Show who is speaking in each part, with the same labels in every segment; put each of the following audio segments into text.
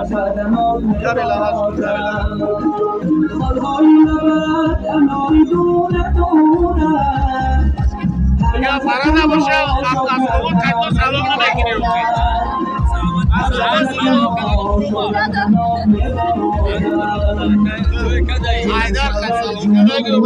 Speaker 1: Ya parada باشه از اون خدمت سلام نگیریم حیدر سلام نگیریم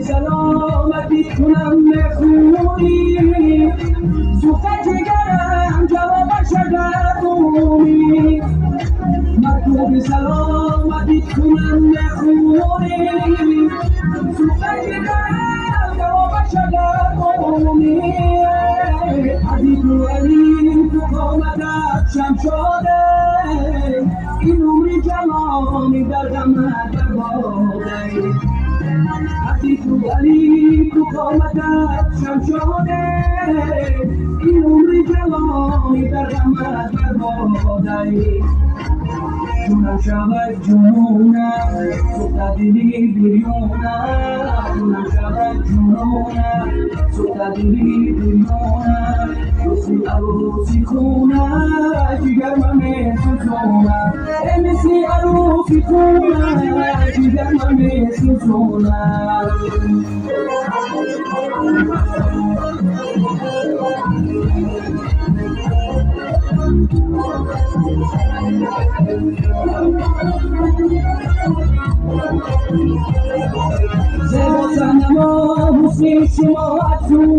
Speaker 2: سلامتی کنم نخونی سوخت جگرم جواب شگرمونی مطلوب سلامتی کنم نخونی سوخت جگرم جواب شگرمونی عدی تو علی تو قامتت شم شده این عمری جوانی در غمت برباده عدی تو علی تو قامتت شم شده این عمری جوانی در غمت برباده جونم شود جنونم سوخت دلی بریونم جونم شود جنونم سوخت دلی بریونم روزی عروسی خونم جگر من میسوزونم مثل عروسی خونم جگر من میسوزونم زیبا صنما حسن شما افزون